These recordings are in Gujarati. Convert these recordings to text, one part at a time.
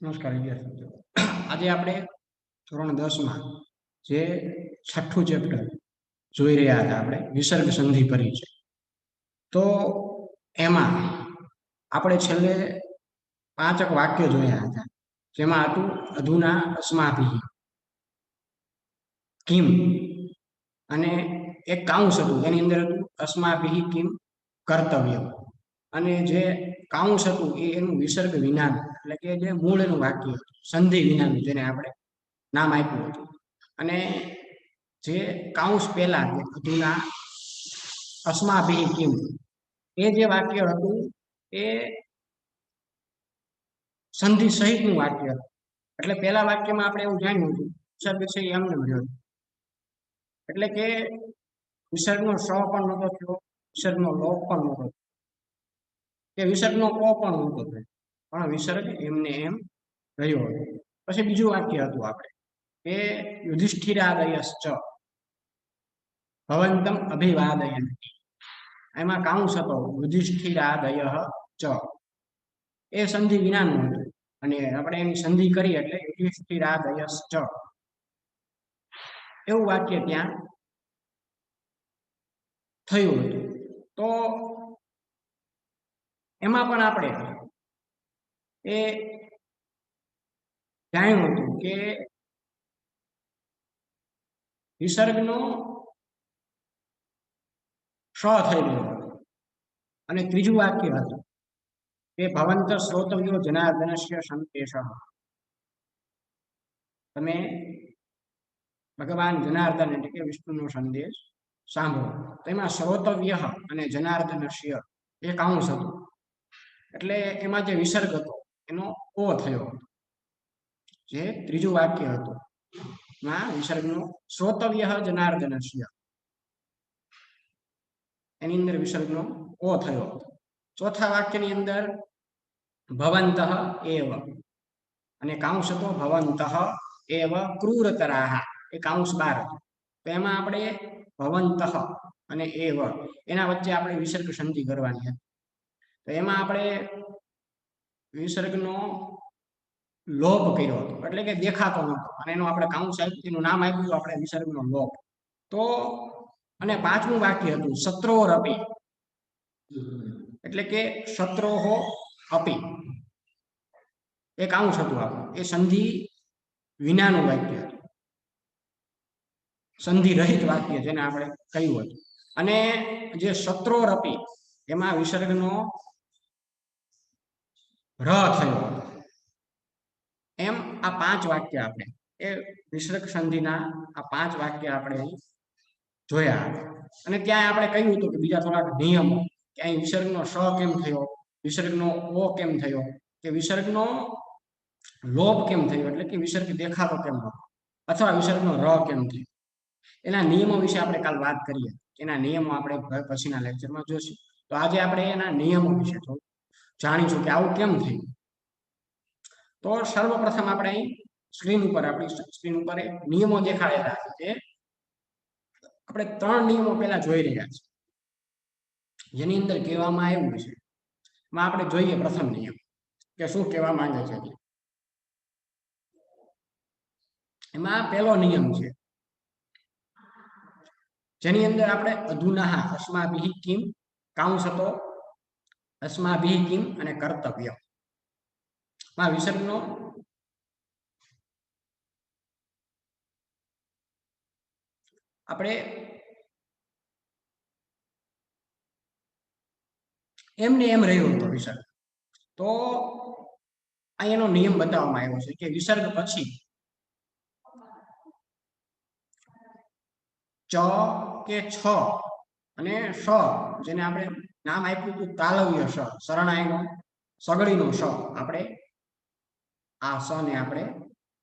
નમસ્કાર વિદ્યાર્થી મિત્રો. આજે આપણે ધોરણ 10 માં જે છઠ્ઠું ચેપ્ટર જોઈ રહ્યા હતા આપણે વિસર્ગ સંધિ પરિચય. તો એમાં આપણે છેલ્લે 5 વાક્યો જોયા હતા, જેમાં હતું અધુના અસ્માભિઃ કિમ, અને એક કાઉન્સ હતું એની અંદર હતું અસ્માભિઃ કિમ કર્તવ્યમ, અને જે કાઉન્સ હતું એ એનું વિસર્ગ વિનાનું, એટલે કે જે મૂળ એનું વાક્ય હતું સંધિ વિનાનું, જેને આપણે નામ આપ્યું હતું. અને જે કાઉન્સ પહેલા અધુના અસ્માભિઃ કિમ, એ જે વાક્ય હતું એ સંધિ સહિતનું વાક્ય હતું. એટલે પહેલા વાક્યમાં આપણે એવું જાણ્યું હતું વિસર્ગ છે એ એમને મળ્યો, એટલે કે વિસર્ગનો સ પણ નહોતો થયો, વિસર્ગનો લોપ પણ નહોતો, કે વિસર્ગનો કો પણ નહોતો થયો, પણ વિસર્ગ એમને એમ રહ્યો હતો. પછી બીજું વાક્ય હતું આપણે કે યુધિષ્ઠિરાદયશ્ચ ભવંતમ અભિવાદયન્તિ. એમાં કાઉન્સ હતો યુધિષ્ઠિરાદયઃ ચ, એ સંધિ વિનાનું હતું, અને આપણે એની સંધિ કરી એટલે યુધિષ્ઠિરાદયશ્ચ એવું વાક્ય ત્યાં થયું હતું. તો એમાં પણ આપણે એ જાણ્યું હતું કે વિસર્ગનો શ થઈ ગયો, અને ત્રીજું વાક્ય હતું કે ભવંત શ્રોતવ્યો જનાર્દનસ્ય સંદેશઃ. તમે ભગવાન જનાર્દન એટલે કે વિષ્ણુનો સંદેશ સાંભળો. તેમાં શ્રોતવ્ય અને જનાર્દનસ્ય એ કાઉન્સ હતું, એટલે એમાં જે વિસર્ગ હતો એનો ઓ થયો. જે ત્રીજું વાક્ય હતું એમાં વિસર્ગનો શ્રોતવ્ય જનાર્દનસ્ય, એની અંદર વિસર્ગનો ઓ થયો. ચોથા વાક્યની અંદર ભવંતઃ એવ, અને કાઉન્સ હતો ભવંતઃ એવ ક્રૂરતરાઃ, એ કાઉન્સ 12 હતો. તો એમાં આપણે ભવંતઃ અને એવ એના વચ્ચે આપણે વિસર્ગ સંધિ કરવાની હતી. તો એમાં આપણે વિસર્ગનો લોપ કર્યો હતો, એટલે કે દેખાતો નહોતો, અને એનો આપણે કાઉન્સ આપ્યું, એનું નામ આપ્યું આપણે વિસર્ગનો લોપ. તો અને પાંચમું વાક્ય હતું શત્રોરપી, એટલે કે શત્રોહો અપી, એ કાઉન્સ હતું આપણું, એ સંધિ વિનાનું વાક્ય હતું, સંધિ રહિત વાક્ય જેને આપણે કહ્યું હતું. અને જે શત્રોરપી એમાં વિસર્ગનો ર થયો. એમ આ 5 વાક્ય આપણે એ વિસર્ગ સંધિના આ 5 વાક્ય આપણે જોયા. અને ત્યાં આપણે કહ્યું હતું કે બીજા થોડાક નિયમો, કે અહીં વિસર્ગનો સ કેમ થયો, વિસર્ગનો ઓ કેમ થયો, કે વિસર્ગનો લોપ કેમ થયો, એટલે કે વિસર્ગ દેખાતો કેમ નહોતો, અથવા વિસર્ગનો ર કેમ થયો. એના નિયમો વિશે આપણે કાલ વાત કરીએ, એના નિયમો આપણે પછીના લેક્ચરમાં જોઈશું. તો આજે આપણે એના નિયમો વિશે થોડું જાણીશું કે આવું કેમ થયું. તો સર્વપ્રથમ આપણે અહીં આપણી સ્ક્રીન ઉપર નિયમો દેખાડેલા છે. આપણે 3 નિયમો પહેલા જોઈ રહ્યા છીએ, જેની અંદર કહેવામાં આવ્યું છે. એમાં આપણે જોઈએ પ્રથમ નિયમ કે શું કહેવા માંગે છે. એમાં પહેલો નિયમ છે, જેની અંદર આપણે અધુના અસ્માભિઃ કિમ, કાઉન્સ હતો અસ્માભિઃ કિમ અને કર્તવ્ય, માં વિસર્ગનો આપણે એમને એમ રહ્યો હતો વિસર્ગ. તો અહીંયાનો નિયમ બતાવવામાં આવ્યો છે કે વિસર્ગ પછી ચ કે છ અને સ, જેને આપણે નામ આપ્યું હતું તાલવ્ય સ, શરણાઈનો સગડીનો સ, આપણે આ સ ને આપણે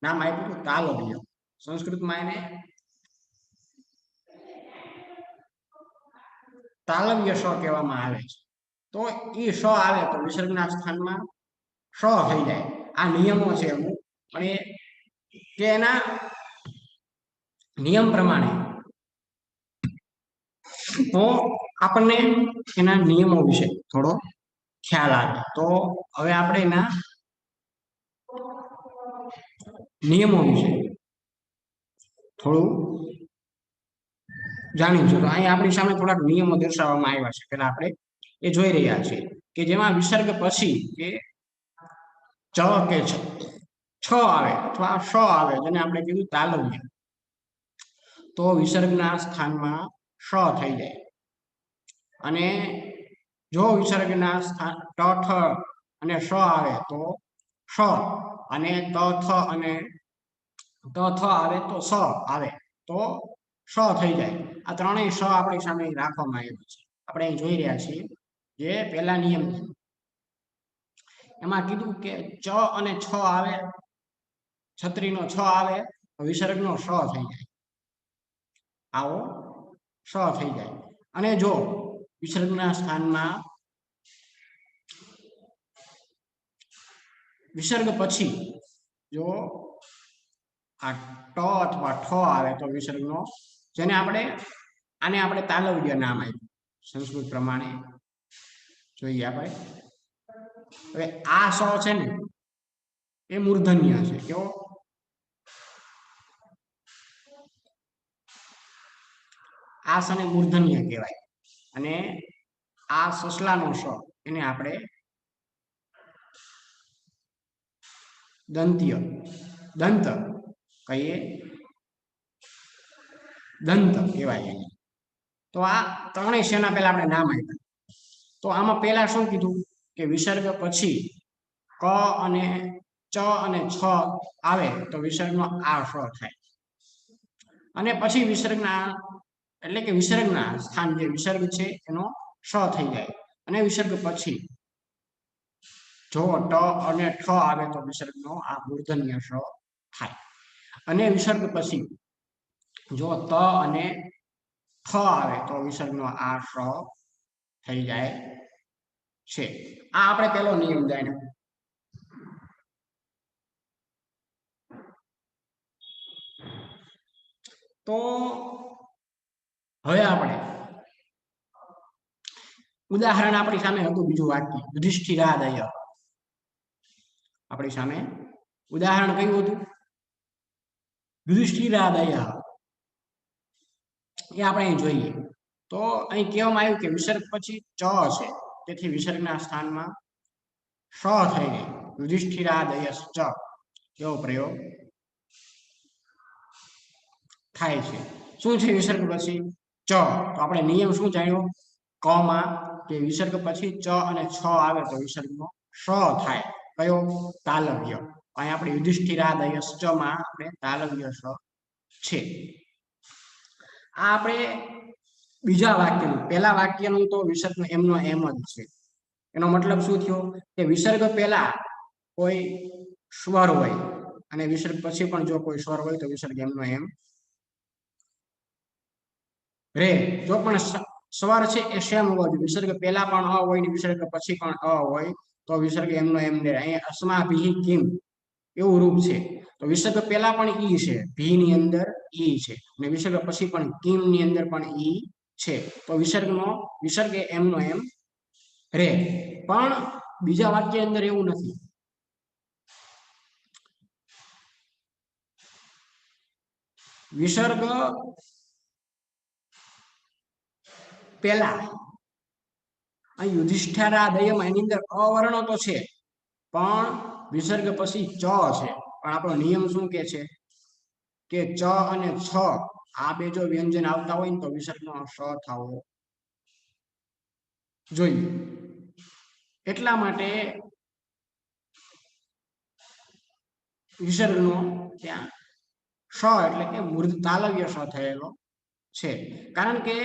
નામ આપ્યું હતું તાલવ્ય. સંસ્કૃતમાં એને તાલવ્ય સ કહેવામાં આવે છે. તો એ સ આવે તો વિસર્ગના સ્થાનમાં સ થઈ જાય. આ નિયમો છે અમુક, અને કે એના નિયમ પ્રમાણે તો આપણને એના નિયમો વિશે થોડો ખ્યાલ આવે. તો હવે આપણે એના નિયમો વિશે થોડું જાણ્યું છે. તો અહીં આપણી સામે થોડાક નિયમો દર્શાવવામાં આવ્યા છે. પેલા આપણે એ જોઈ રહ્યા છીએ કે જેમાં વિસર્ગ પછી કે ચ કે છ આવે અથવા શ આવે, જેને આપણે કીધું તાલવ્ય, તો વિસર્ગના સ્થાનમાં શ થઈ જાય. અને જો વિસર્ગના સ્થાન ટ ઠ અને શ આવે તો શ, અને ત થ અને ત થ આવે તો સ આવે તો શ થઈ જાય. આ ત્રણેય શ આપણી સામે રાખવામાં આવ્યું છે. આપણે અહીં જોઈ રહ્યા છીએ જે પહેલા નિયમ એમાં કીધું કે ચ અને છ આવે, છત્રીનો છ આવે તો વિસર્ગનો શ થઈ જાય. આવો શ થઈ જાય. અને જો વિસર્ગના સ્થાનમાં વિસર્ગ પછી જો આ ટ અથવા ઠ આવે તો વિસર્ગનો, જેને આને આપણે તાલવ્ય નામ આપ્યું સંસ્કૃત પ્રમાણે. જોઈએ આપણે હવે આ સ છે ને એ મૂર્ધન્ય છે. કેવો? આ સને મૂર્ધન્ય કહેવાય. અને આ સસલાનો સ એને આપણે દંત્ય દંત કહીએ, દંત કહેવાય એને. તો આ ત્રણેય શેના પહેલા આપણે નામ આપ્યા. તો આમાં પહેલા શું કીધું કે વિસર્ગ પછી ક અને ચ અને છ આવે તો વિસર્ગનો આ શ થાય. અને પછી વિસર્ગના એટલે કે વિસર્ગના સ્થાન જે વિસર્ગ છે એનો શ થઈ જાય. અને વિસર્ગ પછી જો ટ અને ઠ આવે તો વિસર્ગનો આ મૂર્ધન્ય શ થાય. અને વિસર્ગ પછી જો ત અને થ આવે તો વિસર્ગનો આ શ થઈ જાય છે. આ આપણે પહેલો નિયમ જાણ્યો. તો હવે આપણે ઉદાહરણ આપણી સામે હતું બીજું વાક્ય, યુધિષ્ઠિરાદય. આપણી સામે ઉદાહરણ કયું હતું? યુધિષ્ઠિરાદય. એ આપણે અહીં જોઈએ તો અહીં કહેવામાં આવ્યું કે વિસર્ગ પછી ચ છે, તેથી વિસર્ગના સ્થાનમાં શ થઈ ગઈ. યુધિષ્ઠિરાદયશ્ચ એવો પ્રયોગ થાય છે. શું છે વિસર્ગ પછી ચ? તો આપણે નિયમ શું જાણ્યો ક માં કે વિસર્ગ પછી ચ અને છ આવે તો વિસર્ગનો શ થાય. કયો? તાલવ્ય. અહીં આપણે યુધિષ્ઠિરાદયશ્ચ માં આપણે તાલવ્ય શ છે. આ આપણે બીજા વાક્યનું, પહેલા વાક્યનું તો વિસર્ગ એમનો એમ જ છે. એનો મતલબ શું થયો કે વિસર્ગ પહેલા કોઈ સ્વર હોય અને વિસર્ગ પછી પણ જો કોઈ સ્વર હોય તો વિસર્ગ એમનો એમ રે. જો પણ સ્વર છે એ સેમ હોવો જોઈએ. વિસર્ગ પહેલા પણ અ હોય ને વિસર્ગ પછી પણ અ હોય તો વિસર્ગ એમનો એમ રે. અહીંયા અસ્માભિ કિમ એવું રૂપ છે. તો વિસર્ગ પહેલા પણ ઈ છે, ભી ની અંદર ઈ છે, અને વિસર્ગ પછી પણ કિમ ની અંદર પણ ઈ છે. તો વિસર્ગ એમનો એમ રે. પણ બીજા વાક્ય અંદર એવું નથી. વિસર્ગ પહેલા યુધિષ્ઠિરાદયમાં એની અંદર અવર્ણો તો છે, પણ વિસર્ગ પછી ચ છે. પણ આપણો નિયમ શું કે છે કે ચ અને છ આ બે જો વ્યંજન આવતા હોય ને તો વિસર્ગનો શ થવો જોઈએ. એટલા માટે વિસર્ગનો ત્યાં શ એટલે કે મૂર્ધ તાલવ્ય શ થયેલો છે. કારણ કે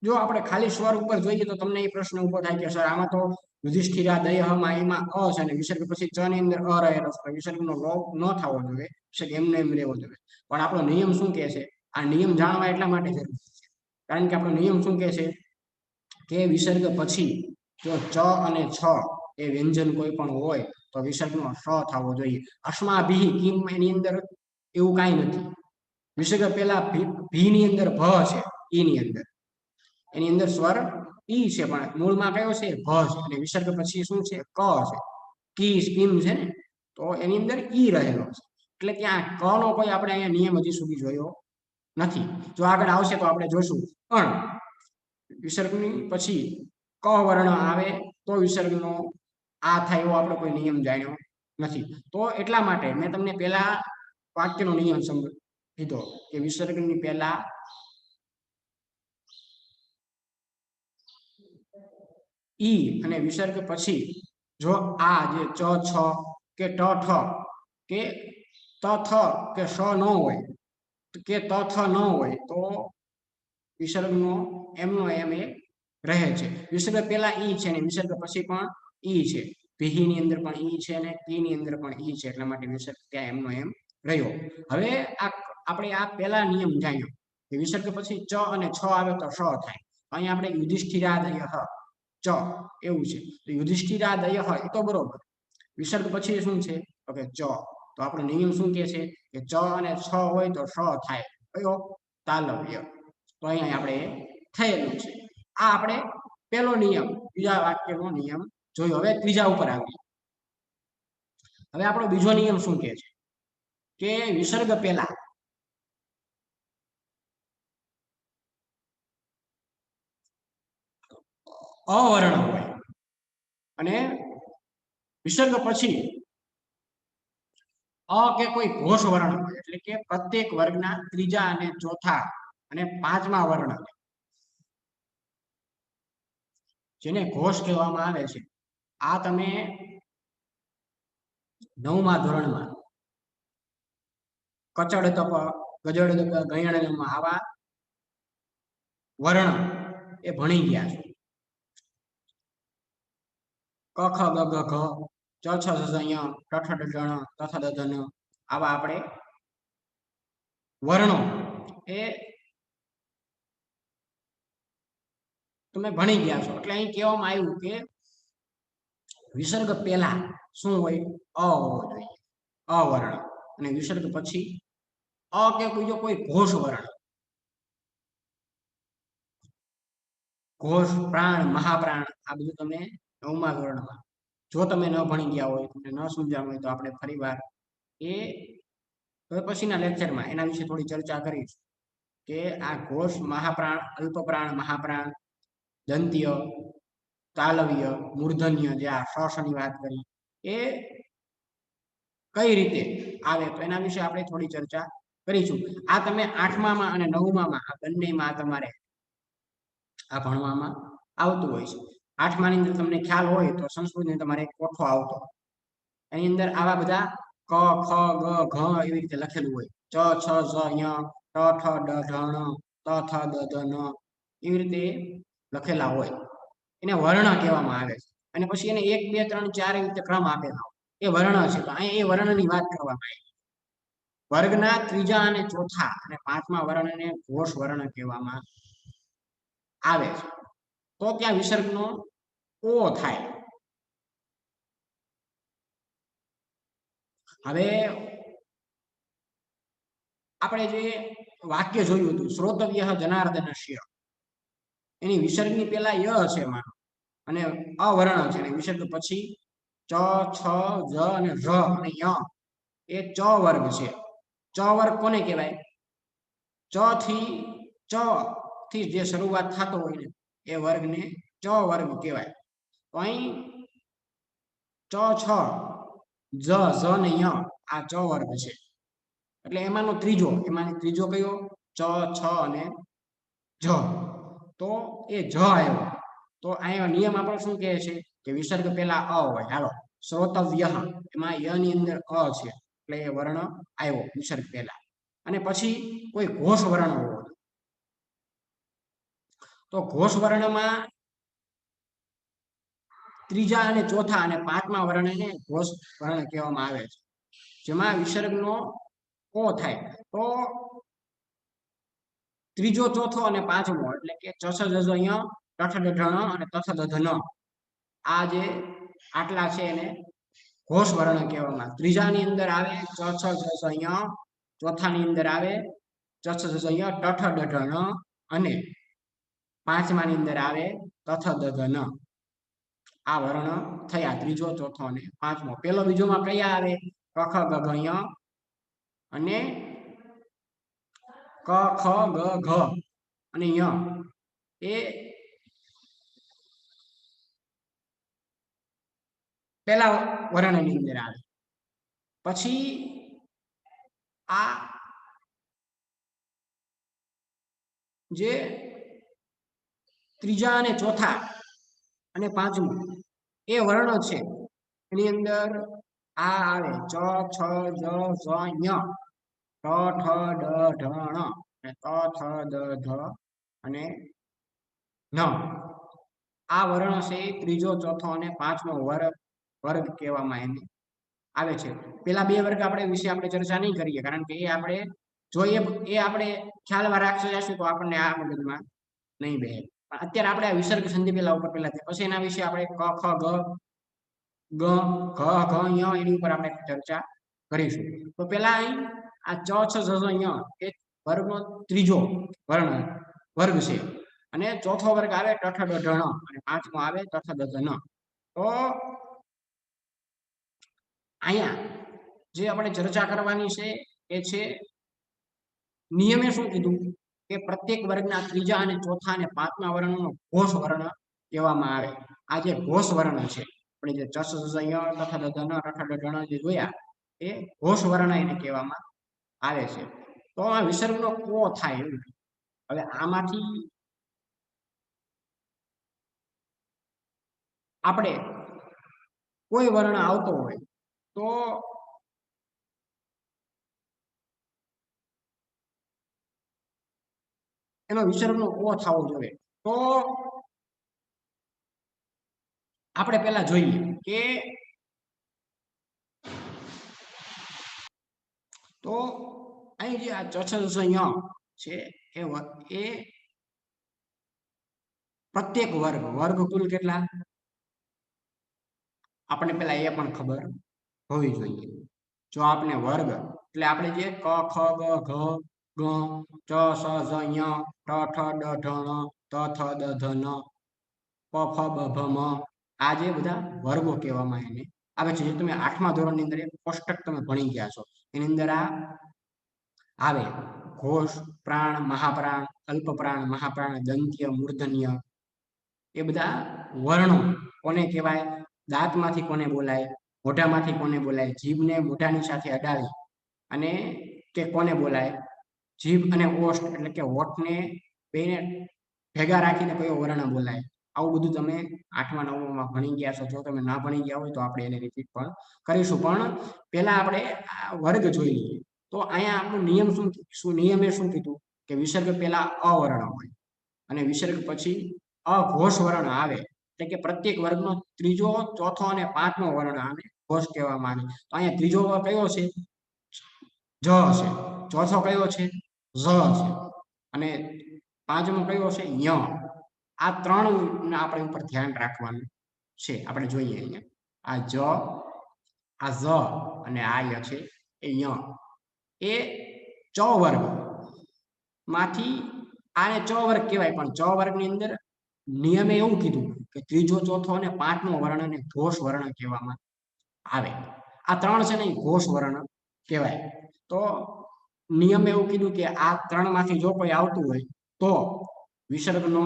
જો આપણે ખાલી સ્વર ઉપર જોઈએ તો તમને એ પ્રશ્ન ઉભો થાય કે સર આમાં તો યુધિષ્ઠિરાદયમાં એમાં અ છે અને વિસર્ગ પછી ચ ની અંદર અ રહેલો છે, વિસર્ગનો લોપ ન થવો જોઈએ, વિસર્ગ એમને એમ રહેવો જોઈએ. પણ આપણો નિયમ શું કહે છે? આ નિયમ જાણવા એટલા માટે જરૂરી છે કારણ કે આપણો નિયમ શું કહે છે કે વિસર્ગ પછી જો ચ અને છ એ વ્યંજન કોઈ પણ હોય તો વિસર્ગનો શ થવો જોઈએ. અસ્માભિ કિમ એની અંદર એવું કાંઈ નથી. વિસર્ગ પહેલા ભી ની અંદર ભ છે, ઈ ની અંદર એની અંદર સ્વર ઈ છે, પણ મૂળમાં કયો છે ભ છે, અને વિસર્ગ પછી શું છે ક છે. કી સ્કીમ છે ને, તો એની અંદર ઈ રહેલો છે. એટલે ત્યાં ક નો કોઈ આપણે અહીંયા નિયમ હજી સુધી જોયો નથી. જો આગળ આવશે તો આપણે જોશું. પણ વિસર્ગની પછી ક વર્ણ આવે તો વિસર્ગનો આ થાય એવો આપણે કોઈ નિયમ જાણ્યો નથી. તો એટલા માટે મેં તમને પહેલા વાક્યનો નિયમ કીધો કે વિસર્ગની પહેલા ઈ અને વિસર્ગ પછી જો આ જે ચ છ કે ટ ઠ કે ત થ કે શ ન હોય કે ત થ ન હોય તો વિસર્ગનો એમનો એમ એ રહે છે. વિસર્ગ પહેલા ઈ છે અને વિસર્ગ પછી પણ ઈ છે. ભીહી ની અંદર પણ ઈ છે અને કી ની અંદર પણ ઈ છે. એટલા માટે વિસર્ગ ત્યાં એમનો એમ રહ્યો. હવે આપણે આ પહેલા નિયમ જાણ્યો કે વિસર્ગ પછી ચ અને છ આવે તો શ થાય. અહીંયા આપણે યુધિષ્ઠિરાદય ચ એવું છે. તો યુધિષ્ઠિરાદય એ તો બરોબર. વિસર્ગ પછી શું છે તો કે ચ. તો આપણો નિયમ શું કહે છે કે ચ અને છ હોય તો શ થાય. કયો? તાલવ્ય. તો અહીંયા આપણે થયેલું છે. આ આપણે પહેલો નિયમ, બીજા વાક્યનો નિયમ જોયો. હવે ત્રીજા ઉપર આવીએ. હવે આપણો બીજો નિયમ શું કહે છે કે વિસર્ગ પહેલા અવર્ણ હોય અને વિસર્ગ પછી અ કે કોઈ ઘોષ વર્ણ હોય, એટલે કે પ્રત્યેક વર્ગના ત્રીજા અને ચોથા અને પાંચમા વર્ણ જેને ઘોષ કહેવામાં આવે છે. આ તમે 9મા ધોરણમાં કચડ તપ ગજડ તપ ગયણમાં આવા વર્ણ એ ભણી ગયા છે. ક ખ ગ ઘ ઘ ચ છ ઝ ઝ ঞ ટ ઠ ડ ઢ ણ ત થ દ ધ ન આવા આપણે વર્ણો એ તમે ભણી ગયા છો. એટલે અહીં કહેવામાં આવ્યું કે વિસર્ગ પહેલા શું હોય? અ હોવો જોઈએ, અવર્ણ. અને વિસર્ગ પછી અ કે બીજો કોઈ ઘોષ વર્ણ, ઘોષ, પ્રાણ, મહાપ્રાણ, આ બધું તમે 9મા ધોરણમાં જો તમે ન ભણી ગયા હોય, તમને ન સમજાણું હોય તો આપણે ફરીવાર એ હવે પછીના લેક્ચરમાં એના વિશે થોડી ચર્ચા કરીશ કે આ ઘોષ, મહાપ્રાણ, અલ્પપ્રાણ, મહાપ્રાણ, દંત્ય, તાલવ્ય, મૂર્ધન્ય, જે આ ષની વાત કરી એ કઈ રીતે આવે તો એના વિશે આપણે થોડી ચર્ચા કરીશું. આ તમે 8મામાં અને 9મામાં આ બંનેમાં તમારે આ ભણવામાં આવતું હોય છે. 8માની અંદર તમને ખ્યાલ હોય તો સંસ્કૃતની તમારે કોઠો આવતો, એની અંદર આવા બધા ક ખ ગ ઘ એવી રીતે લખેલું હોય. ચ છ ઝ ঞ ટ ઠ ડ ઢ ણ ત થ દ ધ ન એવી રીતે લખેલા હોય. એને વર્ણ કહેવામાં આવે છે. અને પછી એને 1 2 3 4 એવી રીતે ક્રમ આપેલા હોય. એ વર્ણ છે. તો અહીંયા એ વર્ણની વાત કરવામાં આવી. વર્ગના ત્રીજા અને ચોથા અને પાંચમા વર્ણને ઘોષ વર્ણ કહેવામાં આવે છે. તો ત્યાં વિસર્ગનો ઓ થાય. હવે આપણે જે વાક્ય જોયું હતું શ્રોતવ્ય જનાર્દનસ્ય, એની વિસર્ગની પહેલા ય છે માનો અને અવર્ણ છે. અને વિસર્ગ પછી ચ છ જ અને ર અને ય એ ચ વર્ગ છે. ચ વર્ગ કોને કહેવાય? ચ થી જે શરૂઆત થતો હોય ને એ વર્ગને ચ વર્ગ કહેવાય. તો અહીં ચ છ જ ને ય આ ચ વર્ગ છે. એટલે એમાંનો ત્રીજો કયો? ચ છ અને જ. તો એ જ આવ્યો. તો અહીંયા નિયમ આપણો શું કહે છે કે વિસર્ગ પહેલા અ હોય. હાલો, શ્રોતવ્ય એમાં ય ની અંદર અ છે એટલે એ વર્ણ આવ્યો વિસર્ગ પહેલા. અને પછી કોઈ ઘોષ વર્ણ હોવો. તો ઘોષ વર્ણમાં ત્રીજા અને ચોથા અને પાંચમા વર્ણને ઘોષ વર્ણ કહેવામાં આવે છે. જેમાં વિસર્ગનો ઓ થાય. તો ત્રીજો, ચોથો અને પાંચમો એટલે કે ચ છ જ ઝ ঞ ટ ઠ ડ ઢ ણ અને ત થ દ ધ ન આ જે આટલા છે એને ઘોષ વર્ણ કહેવામાં. ત્રીજાની અંદર આવે ચ છ જ ઝ ঞ, ચોથાની અંદર આવે ચ છ જ ઝ ঞ ટ ઠ ડ ઢ ણ અને પાંચમાની અંદર આવે ત થ દ ધ ન. આ વર્ણ થયા ત્રીજો, ચોથો અને પાંચમો. પેલો બીજોમાં કયા આવે? ક ખ ગ ઘ ય અને ક ખ ગ ઘ અને ય એ પેલા વર્ણની અંદર આવે. પછી આ જે ત્રીજા અને ચોથા અને પાંચમું એ વર્ણ છે એની અંદર આ આવે ચ છ જ ઝ ઞ ટ ઠ ડ ઢ ણ અને ત થ દ ધ અને ન. આ વર્ણ છે ત્રીજો, ચોથો અને પાંચમો વર્ગ કહેવામાં એને આવે છે. પેલા બે વર્ગ આપણે વિશે આપણે ચર્ચા નહીં કરીએ, કારણ કે એ આપણે જોઈએ એ આપણે ખ્યાલમાં રાખી જશું તો આપણને આ મગજમાં નહીં બેસે. પણ અત્યારે આપણે આ વિસર્ગ સંધિ પેલા ઉપર પેલા પછી એના વિશે આપણે ક ખ ગ ગ ઘ ઘ ય એની ઉપર આપણે ચર્ચા કરીશું. તો પેલા અહીં આ ચ છ ઝ ઝ ય એ વર્ગનો ત્રીજો વર્ગ છે અને ચોથો વર્ગ આવે ટ ઠ ડ ઢ ણ અને પાંચમો આવે ત થ દ ધ ન. તો અહીંયા જે આપણે ચર્ચા કરવાની છે એ છે નિયમે શું કીધું કે પ્રત્યેક વર્ગના ત્રીજા અને ચોથા અને પાંચમા વર્ણનો ઘોષ વર્ણ કહેવામાં આવે. આ જે ઘોષ વર્ણ છે આપણે જે ચ સ ઝ ય તથા દ ધ ન ર ઠ ડ ઢ ણ જે જોયા એ ઘોષ વર્ણ એને કહેવામાં આવે છે. તો આ વિસર્ગનો કો થાય એવું. હવે આમાંથી આપણે કોઈ વર્ણ આવતો હોય તો એનો વિસર્ગનો કો થવો જોઈએ. તો આપણે પહેલા જોઈએ કે તો અહીં જે આ ચ ય છે એ પ્રત્યેક વર્ગ કુલ કેટલા આપણને પેલા એ પણ ખબર હોવી જોઈએ. જો આપણે વર્ગ એટલે આપણે જે ક ખ ગ ઘ ગ ચ સ ઝ ય ટ ઠ ડ ઢ ણ ત થ દ ધ ન પ ફ બ ભ મ આ જે બધા વર્ગો કહેવામાં એને આવે છે. જે તમે 8મા ધોરણની અંદર એક કોષ્ટક તમે ભણી ગયા છો એની અંદર આ આવે ઘોષ, પ્રાણ, મહાપ્રાણ, અલ્પપ્રાણ, મહાપ્રાણ, દંત્ય, મૂર્ધન્ય એ બધા વર્ણો કોને કહેવાય? દાંતમાંથી કોને બોલાય, મોઢામાંથી કોને બોલાય, જીભને મોઢાની સાથે અડાડી અને કે કોને બોલાય, જીભ અને ઓષ્ઠ એટલે કે હોઠને બેને ભેગા રાખીને કયો વર્ણ બોલાય. આવું બધું તમે 8મા 9માં ભણી ગયા છો. જો તમે ના ભણી ગયા હોય તો આપણે એને રિપીટ પણ કરીશું. પણ પહેલા આપણે આ વર્ગ જોઈ લઈએ. તો અહીંયા આપણું નિયમ નિયમે શું કીધું કે વિસર્ગ પહેલા અવર્ણ હોય અને વિસર્ગ પછી અઘોષ વર્ણ આવે. એટલે કે પ્રત્યેક વર્ગનો ત્રીજો, ચોથો અને પાંચમો વર્ણ આને ઘોષ કહેવામાં આવે. તો અહીંયા ત્રીજો કયો છે? જ છે. ચોથો કયો છે? ઝ છે. અને પાંચમો કયો છે? ય. આ ત્રણ આપણે ઉપર ધ્યાન રાખવાનું છે. આપણે જોઈએ અહીંયા આ જ, આ ઝ અને આ ય છે એ ય એ ચ વર્ગ માંથી આને ચ વર્ગ કહેવાય. પણ ચ વર્ગની અંદર નિયમે એવું કીધું કે ત્રીજો, ચોથો અને પાંચમો વર્ણને ઘોષ વર્ણ કહેવામાં આવે. આ ત્રણ છે ને એ ઘોષ વર્ણ કહેવાય. તો નિયમે એવું કીધું કે આ ત્રણમાંથી જો કોઈ આવતું હોય તો વિસર્ગનો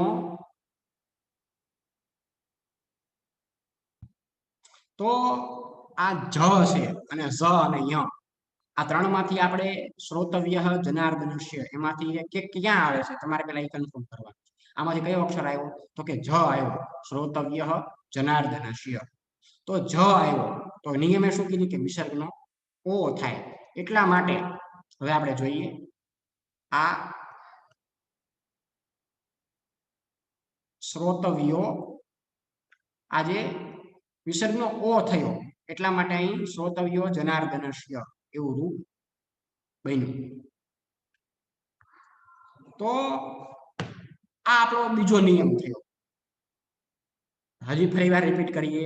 તો આ જ છે અને ઝ અને ય આ ત્રણમાંથી આપણે શ્રોતવ્ય, જનાર્દનસ્ય એમાંથી ક્યાં આવે છે તમારે પેલા એ કન્ફર્મ કરવાનું. આમાંથી કયો અક્ષર આવ્યો? તો કે જ આવ્યો. શ્રોતવ્ય, જનાર્દનસ્ય. તો જ આવ્યો તો નિયમે શું કીધું કે વિસર્ગનો ઓ થાય. એટલા માટે હવે આપણે જોઈએ આ શ્રોતવ્યો આજે વિસર્ગનો ઓ થયો એટલા માટે અહીં શ્રોતવ્યો, જનાર્દનસ્ય એવું રૂપ બન્યું. તો આ આપણો બીજો નિયમ થયો. હજી ફરી વાર રિપીટ કરીએ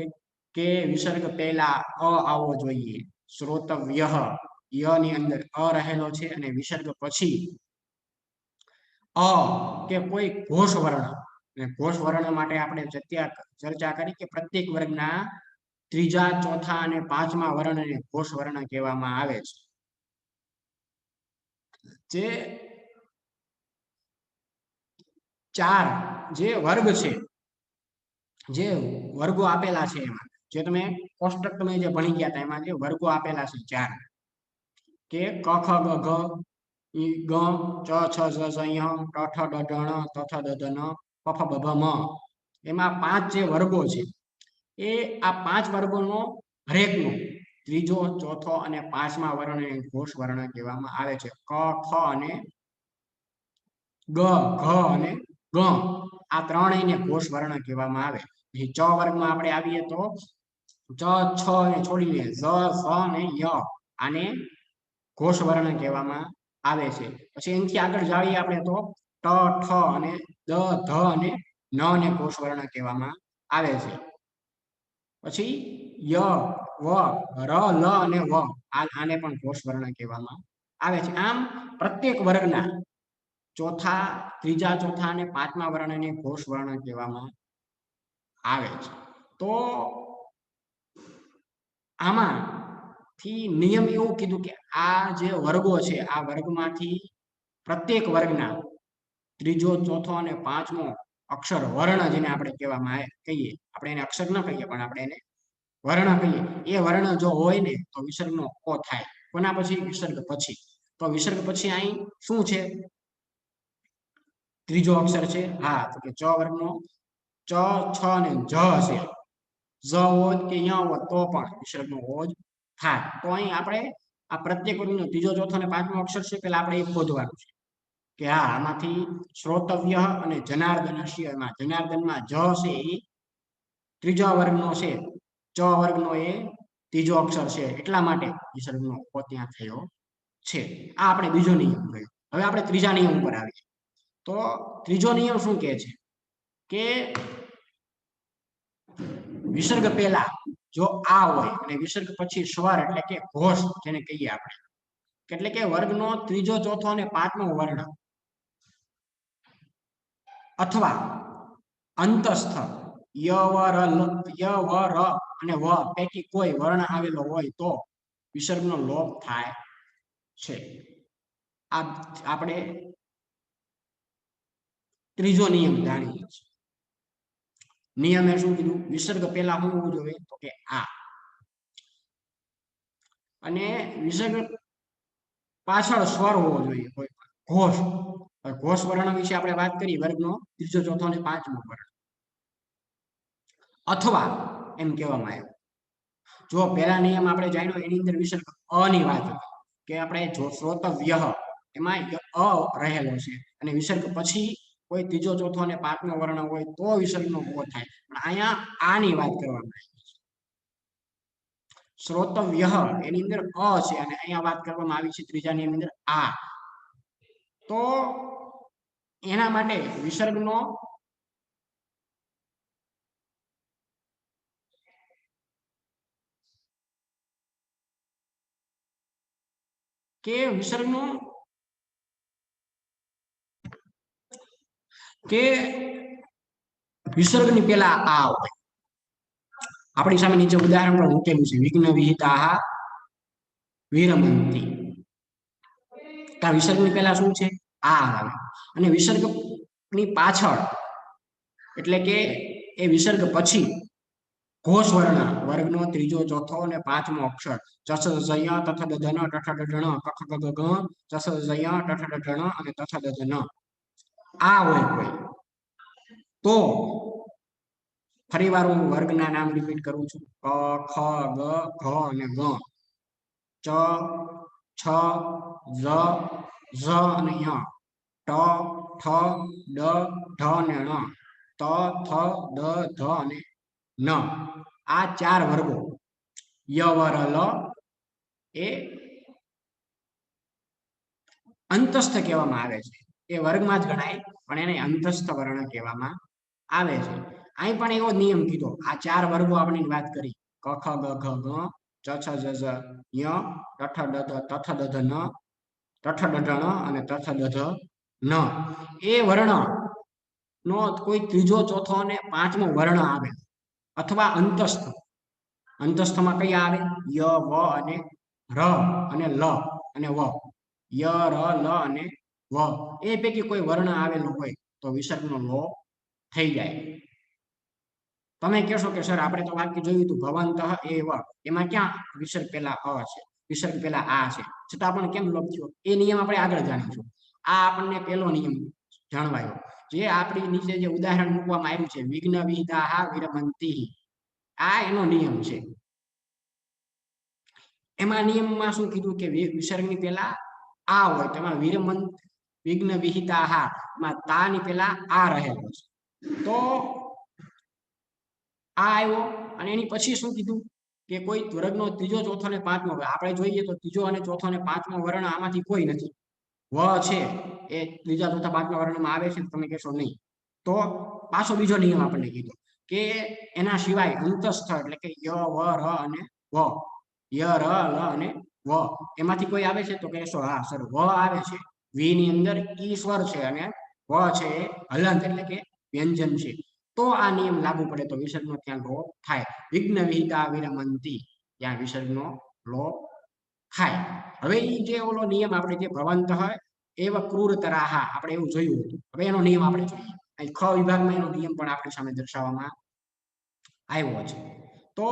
કે વિસર્ગ પહેલા અ આવવો જોઈએ. શ્રોતવ્ય ય ની અંદર અ રહેલો છે અને વિસર્ગ પછી અ કે કોઈ ઘોષ વર્ણ અને ઘોષ વર્ણ માટે આપણે ચર્ચા કરી કે પ્રત્યેક વર્ગના ત્રીજા, ચોથા અને પાંચમા વર્ણને ઘોષ વર્ણ કહેવામાં આવે છે. ચાર જે વર્ગ છે, જે વર્ગો આપેલા છે એમાં જે તમે કોષ્ટક તમે જે ભણી ગયા હતા એમાં જે વર્ગો આપેલા છે ચાર, કે ક ખ ગ ઘ ઈ ગ ચ છ ઝ ઝ ঞ ટ ઠ ડ ઢ ણ ત થ દ ધ ન પ ફ બ ભ મ, એમાં પાંચ જે વર્ગો છે એ આ પાંચ વર્ગોનો હરેકનો ત્રીજો, ચોથો અને પાંચમા વર્ણને ઘોષ વર્ણ કહેવામાં આવે છે. ક, ખ અને ગ, ઘ અને ગ આ ત્રણેયને ઘોષ વર્ણ કહેવામાં આવે. પછી ચ વર્ગમાં આપણે આવીએ તો ચ, છ ને છોડીને ઝ, ઝ અને ય આને ઘોષ વર્ણ કહેવામાં આવે છે. પછી એનાથી આગળ જાવીએ આપણે તો ટ, ઠ અને દ, ધ અને ન ને ઘોષ વર્ણ કહેવામાં આવે છે. પછી ય, વ, ર, લ અને વ આને પણ ઘોષ વર્ણ કહેવામાં આવે છે. આમ પ્રત્યેક વર્ગના ચોથા, ત્રીજા, ચોથા અને પાંચમા વર્ણને ઘોષ વર્ણ કહેવામાં આવે છે. તો આમાંથી નિયમ એવું કીધું કે આ જે વર્ગો છે આ વર્ગમાંથી પ્રત્યેક વર્ગના ત્રીજો, ચોથો અને પાંચમો અક્ષર વર્ણ જેને આપણે કહેવામાં કહીએ, આપણે એને અક્ષર ન કહીએ પણ આપણે એને વર્ણ કહીએ, એ વર્ણ જો હોય ને તો વિસર્ગનો ઓ થાય. કોના પછી? વિસર્ગ પછી. તો વિસર્ગ પછી અહીં શું છે? ત્રીજો અક્ષર છે. હા, તો કે ચ વર્ગનો ચ, છ અને જ છે. જ હોત કે ય હોત તો પણ વિસર્ગનો ઓજ થાય. તો અહીં આપણે આ પ્રત્યેક વર્ગનો ત્રીજો, ચોથો અને પાંચમો અક્ષર છે પેલા આપણે એ શોધવાનું છે કે હા આમાંથી શ્રોતવ્ય અને જનાર્દનસ્યમાં જનાર્દનમાં જ છે એ ત્રીજા વર્ગનો છે, ચ વર્ગનો એ ત્રીજો અક્ષર છે, એટલા માટે વિસર્ગનો ઓ ત્યાં થયો છે. આ આપણે બીજો નિયમ ગયો. હવે આપણે ત્રીજા નિયમ ઉપર આવીએ. તો ત્રીજો નિયમ શું કહે છે કે વિસર્ગ પહેલા જો આ હોય અને વિસર્ગ પછી સ્વર એટલે કે ઘોષ જેને કહીએ આપણે, એટલે કે વર્ગનો ત્રીજો, ચોથો અને પાંચમો વર્ણ અથવા અંતસ્થ ય, વ, ર અને વ પૈકી કોઈ વર્ણ આવેલો હોય તો વિસર્ગનો લોપ થાય છે. આ આપણે ત્રીજો નિયમ જાણીએ છીએ. નિયમે શું કીધું? વિસર્ગ પહેલા શું હોવું જોઈએ? તો કે આ. અને વિસર્ગ પાછળ સ્વર હોવો જોઈએ કોઈ ઘોષ. ઘોષ વર્ણ વિશે આપણે વાત કરી, વર્ગનો ત્રીજો, ચોથો અને પાંચમો વર્ણ. અથવા એમ કહેવામાં આવ્યું, જો પહેલા નિયમ આપણે જાણ્યો એની અંદર વિસર્ગ અ ની વાત હતી કે આપણે જો શ્રોતવ્ય એમાં અ રહેલો છે અને વિસર્ગ પછી કોઈ ત્રીજો, ચોથો અને પાંચમો વર્ણ હોય તો વિસર્ગનો ઓ થાય. પણ અહીંયા આની વાત કરવામાં આવી છે. શ્રોતવ્ય એની અંદર અ છે અને અહીંયા વાત કરવામાં આવી છે ત્રીજા નિયમની અંદર આ. તો એના માટે વિસર્ગનો કે વિસર્ગનો કે વિસર્ગની પહેલા આ હોય. આપણી સામે નીચે ઉદાહરણ પણ મૂકેલું છે, વિઘ્ન વિહિતા વિરમંતી. આ વિસર્ગની પહેલા શું છે? આ આવે. અને વિસર્ગની પાછળ એટલે કે એ વિસર્ગ પછી ઘોષ વર્ણ વર્ગનો ત્રીજો, ચોથો અને પાંચમો અક્ષર ચસ, ઝ, તથ, દ, ન, ટ, ઠ, ડ, ણ, ક, ખ, ગ, ઘ, ચસ, ઝ, ટ, ઠ, ડ, ણ અને તથ, દ, ન આ હોય કોઈ તો ફરીવાર હું વર્ગના નામ રિપીટ કરું છું. ક, ખ, ગ, ઘ અને ગ. ચ, છ, ઝ, ઝ અને ય. ટ, ઠ, ડ, ઢ અને ણ. ત, થ, દ, ધ અને ન. આ ચાર વર્ગો ય, વ, ર, લ એ અંતસ્થ કહેવામાં આવે છે. એ વર્ગમાં જ ગણાય પણ એને અંતસ્થ વર્ણ કહેવામાં આવે છે. અહીં પણ એવો નિયમ કીધો. આ ચાર વર્ગો આપણે વાત કરી. ક, ખ, ગ, ઘ, ઘ, ચ, છ, જ, ઝ, ય, ટ, ઠ, ડ, ધ, તથ, દ, ધ, ન, ટ, ઠ, ડ, ઢ, ણ અને તથ, દ, ધ, ન. એ વર્ણ નો કોઈ ત્રીજો, ચોથો અને પાંચમો વર્ણ આવે અથવા અંતસ્થ. અંતસ્થમાં કયા આવે? ય, વ અને ર અને લ અને વ. ય, ર, લ અને વ એ પૈકી કોઈ વર્ણ આવેલો હોય તો વિસર્ગનો લો થઈ જાય. તમે કહેશો કે સર આપણે તો વાક્ય જોયું હતું ભવંતઃ એવ, એમાં ક્યાં વિસર્ગ પેલા અ છે, વિસર્ગ પેલા આ છે, છતાં આપણને કેમ લોપ થયો? એ નિયમ આપણે આગળ જાણીશું. આ આપણને પહેલો નિયમ જાણવાયો, જે આપણી નીચે જે ઉદાહરણ મૂકવામાં આવ્યું છે, વિઘ્ન વિહિતાહ વિરમંતી, આ એનો નિયમ છે. એમાં નિયમમાં શું કીધું કે વિસર્ગની પહેલા આ હોય, તેમાં વિરમંત વિઘ્ન વિહિતાહ માં તાની પહેલા આ રહેલો છે. તો આ આવ્યો અને એની પછી શું કીધું કે કોઈ વર્ગનો ત્રીજો, ચોથો અને પાંચમો. આપણે જોઈએ તો ત્રીજો અને ચોથો અને પાંચમો વર્ણ આમાંથી કોઈ નથી. વ છે એ ત્રીજા, ચોથા, પાંચમા વર્ણમાં આવે છે, તમે કહેશો નહીં. તો પાછો બીજો નિયમ આપણને કીધો કે એના સિવાય અંતસ્થ એટલે કે ય, વ, ર અને વ, ય, ર, લ અને વ એમાંથી કોઈ આવે છે તો કહેશો હા સર વ આવે છે. વી ની અંદર ઈ સ્વર છે અને વ છે એ હલંત એટલે કે વ્યંજન છે. તો આ નિયમ લાગુ પડે તો વિસર્ગનો ત્યાં લોપ થાય. વિઘ્ન વિહિતા વિરમંતી, ત્યાં વિસર્ગનો લોપ થાય. હવે એ જે ઓલો નિયમ આપણે જે ભવંતઃ એવ ક્રૂરતરાહ આપણે એવું જોયું હતું. હવે એનો નિયમ આપણે જોઈએ. અહીં ખ વિભાગમાં એનો નિયમ પણ આપણી સામે દર્શાવવામાં આવ્યો છે. તો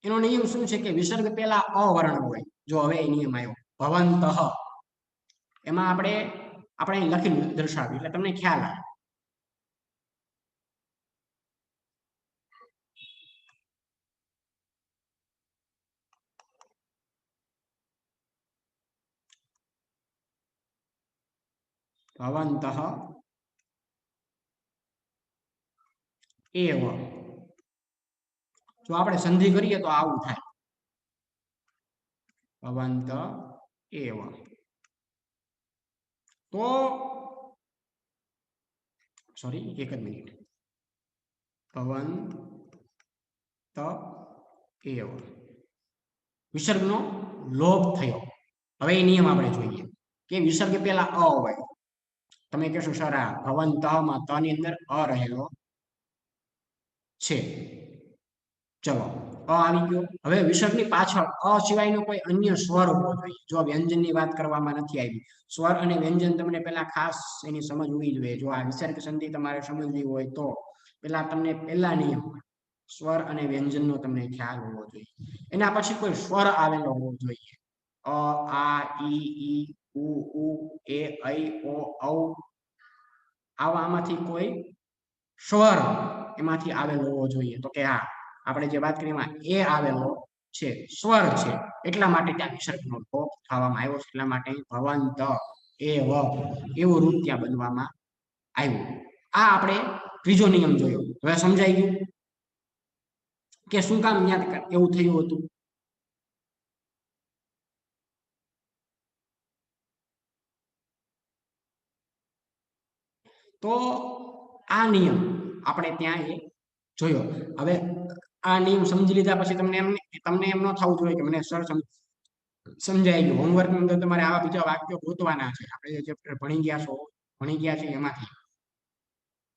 એનો નિયમ શું છે કે વિસર્ગ પહેલા અવર્ણ હોય. જો હવે એ નિયમ આવ્યો ભવંતઃ, એમાં આપણે લખી દર્શાવ્યું એટલે તમને ખ્યાલ આવે. ભવંતઃ એવ, જો આપણે સંધિ કરીએ તો આવું થાય. ભવંત એવ. તો સોરી, એક જ મિનિટ. ભવંત એવ, વિસર્ગનો લોપ થયો. હવે એ નિયમ આપણે જોઈએ કે વિસર્ગ પહેલા અ હોય. તમે કહેશો સર આ ભવંતઃમાં ત ની અંદર અ રહેલો છે. ચલો અ આવી ગયો. હવે વિસર્ગની પાછળ અ સિવાયનો કોઈ અન્ય સ્વર હોવો જોઈએ. જો વ્યંજનની વાત કરવામાં નથી આવી. સ્વર અને વ્યંજન તમને પહેલા ખાસ એની સમજ હોવી જોઈએ. જો આ વિસર્ગ સંધિ તમારે સમજવી હોય તો પેલા તમને પહેલા નિયમ સ્વર અને વ્યંજનનો તમને ખ્યાલ હોવો જોઈએ. એના પછી કોઈ સ્વર આવેલો હોવો જોઈએ. અ, આ, ઈ, ઉ, એ, ઐ, ઓ, ઔ, આમાંથી કોઈ સ્વર એમાંથી આવેલો હોવો જોઈએ. તો કે હા, આપણે જે વાત કરી એમાં એ આવેલો છે, સ્વર છે, એટલા માટે ત્યાં વિસર્ગનો લોપ થવામાં આવ્યો છે. એટલા માટે ભવંત એવ એવું રૂપ ત્યાં બનવામાં આવ્યું. આ આપણે ત્રીજો નિયમ જોયો. હવે સમજાઈ ગયું કે શું કામ ત્યાં એવું થયું હતું. તો આ નિયમ આપણે ત્યાં એ જોયો. હવે આ નિયમ સમજી લીધા પછી તમને એમ ન થવું જોઈએ કે મને સર સમજાઈ ગયું. હોમવર્કની અંદર તમારે આવા બીજા વાક્યો ગોતવાના છે. આપણે જે ચેપ્ટર ભણી ગયા છે એમાંથી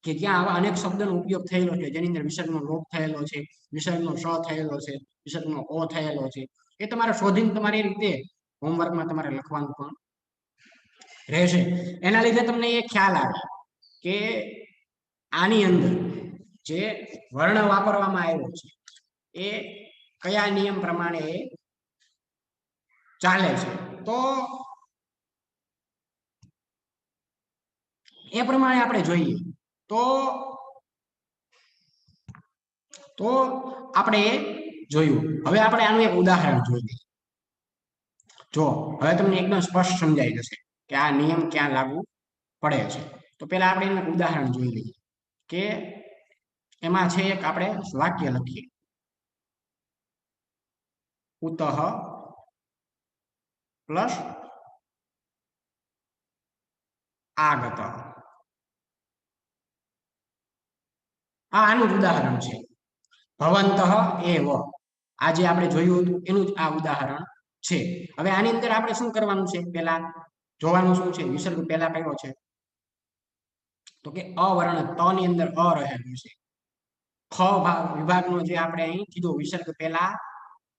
કે જ્યાં આવા અનેક શબ્દોનો ઉપયોગ થયેલો છે, જેની અંદર વિસર્ગનો લોપ થયેલો છે, વિસર્ગનો સ થયેલો છે, વિસર્ગનો ઓ થયેલો છે, એ તમારે શોધીને તમારી રીતે હોમવર્કમાં તમારે લખવાનું પણ રહેશે. એના લીધે તમને એ ખ્યાલ આવે કે આની અંદર જે વર્ણ વાપરવામાં આવ્યો છે એ કયા નિયમ પ્રમાણે ચાલે છે. તો એ પ્રમાણે આપણે જોઈએ તો આપણે એ જોયું. હવે આપણે આનું એક ઉદાહરણ જોઈએ. જો હવે તમને એકદમ સ્પષ્ટ સમજાઈ જશે કે આ નિયમ ક્યાં લાગુ પડે છે. તો પેલા આપણે એનું ઉદાહરણ જોઈ લઈએ કે એમાં છે એક આપણે વાક્ય લખીએ, ઉતઃ પ્લસ આગત. આનું જ ઉદાહરણ છે. ભવંતઃ એવ, આજે આપણે જોયું હતું એનું જ આ ઉદાહરણ છે. હવે આની અંદર આપણે શું કરવાનું છે? પેલા જોવાનું શું છે? વિસર્ગ પહેલા કયો છે? તો કે અવર્ણ ત ની અંદર અ રહેલું છે. ખ વિભાગનો જે આપણે અહીં કીધું વિસર્ગ પહેલા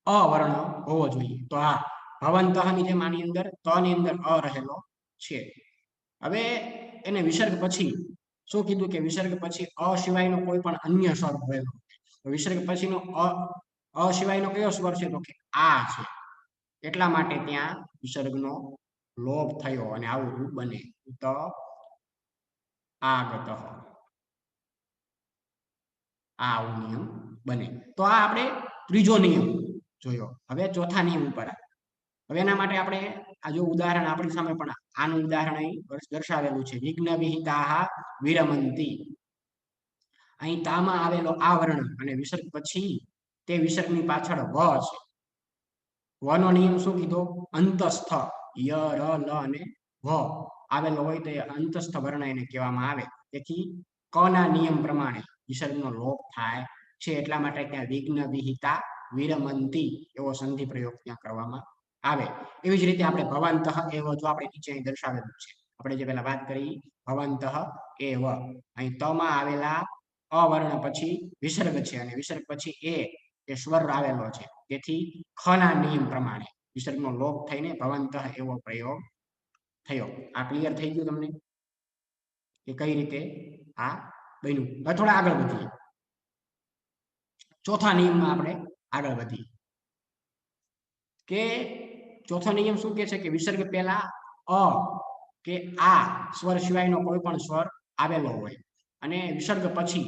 અવર્ણ હોવો જોઈએ. તો આ ભવંતઃ ની જેમ આની અંદર ત ની અંદર અ રહેલો છે. હવે એને વિસર્ગ પછી શું કીધું કે વિસર્ગ પછી અ સિવાયનો કોઈ પણ અન્ય સ્વર હોયેલો. તો વિસર્ગ પછીનો અ સિવાયનો કયો સ્વર છે? તો કે આ છે. એટલા માટે ત્યાં વિસર્ગનો લોપ થયો અને આવું રૂપ બને. તો આગતઃ આવો નિયમ બને. તો આ આપણે ત્રીજો નિયમ જોયો. હવે ચોથા નિયમ ઉપર હવે એના માટે આપણે આ જો ઉદાહરણ આપણી સામે પણ આનું ઉદાહરણ અહીં દર્શાવેલું છે. વિઘ્ન વિહિતા વિરમંતી. અહીં તામાં આવેલો આ વર્ણ અને વિસર્ગ પછી તે વિસર્ગની પાછળ વ છે. વનો નિયમ શું કીધો? અંતસ્થ ય ર લ અને વ આવેલો હોય તો એ અંતસ્થ વર્ણ એને કહેવામાં આવે. તેથી ક ના નિયમ પ્રમાણે વિસર્ગનો લોપ થાય છે. એટલા માટે ત્યાં વિઘ્ન વિહિતા વિરમંતી એવો સંધિ પ્રયોગ ત્યાં કરવામાં આવે. એવી જ રીતે આપણે ભવંતઃ એવો જો આપણે નીચે અહીં દર્શાવેલું છે. આપણે જે પેલા વાત કરી ભવંતઃ એવ અહીં તમાં આવેલા અવર્ણ પછી વિસર્ગ છે અને વિસર્ગ પછી એ સ્વર આવેલો છે. તેથી ખ ના નિયમ પ્રમાણે વિસર્ગનો લોપ થઈને ભવંતઃ એવો પ્રયોગ થયો. આ ક્લિયર થઈ ગયું તમને કે કઈ રીતે આ બન્યું? હવે થોડા આગળ વધીએ. ચોથા નિયમમાં આપણે આગળ વધીએ કે ચોથો નિયમ શું કે છે કે વિસર્ગ પહેલા અ કે આ સ્વર સિવાયનો કોઈ પણ સ્વર આવેલો હોય અને વિસર્ગ પછી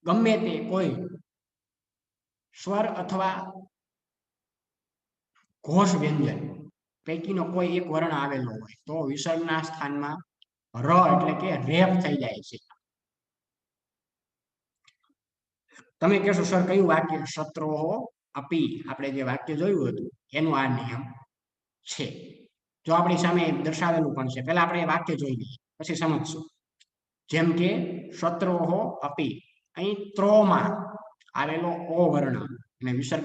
ગમે તે કોઈ સ્વર અથવા ઘોષ વ્યંજન પૈકીનો કોઈ એક વર્ણ આવેલો હોય તો વિસર્ગના સ્થાનમાં ર એટલે કે રેપ થઈ જાય છે. તમે કહેશો સર કયું વાક્ય? શત્રોહો અપી આપણે જે વાક્ય જોયું હતું એનું આ નિયમ છે. જો આપણી સામે દર્શાવેલું પણ છે. પહેલા આપણે વાક્ય જોઈ લઈએ પછી સમજશું. જેમ કે શત્રોહો અપી અહીં ત્રોમાં આવેલો ઓ વર્ણ અને વિસર્ગ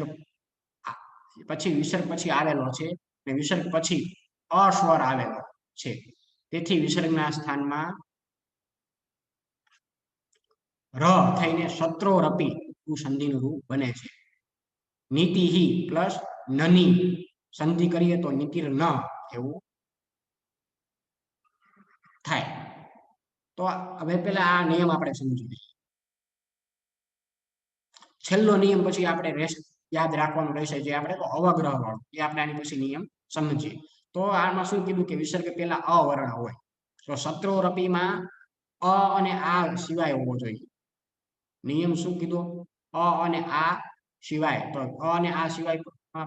પછી આવેલો છે અને વિસર્ગ પછી અસ્વર આવેલો છે. તેથી વિસર્ગના સ્થાનમાં ર થઈને શત્રોરપી સંધિનું રૂપ બને છે. નીતિહિ પ્લસ નની સંધિ કરીએ તો નીતિર ન એવું થાય. તો હવે પેલા આ નિયમ આપણે સમજી લઈએ. છેલ્લો નિયમ પછી આપણે રેસ્ટ યાદ રાખવાનું રહેશે જે આપણે અવગ્રહ વાળો એ આપણે આની પછી નિયમ સમજીએ. તો આમાં શું કીધું કે વિસર્ગ પહેલા અવર્ણ હોય તો શત્રોરપીમાં અ અને આ સિવાય હોવો જોઈએ. નિયમ શું કીધો? અ અને આ સિવાય. તો અ અને આ સિવાય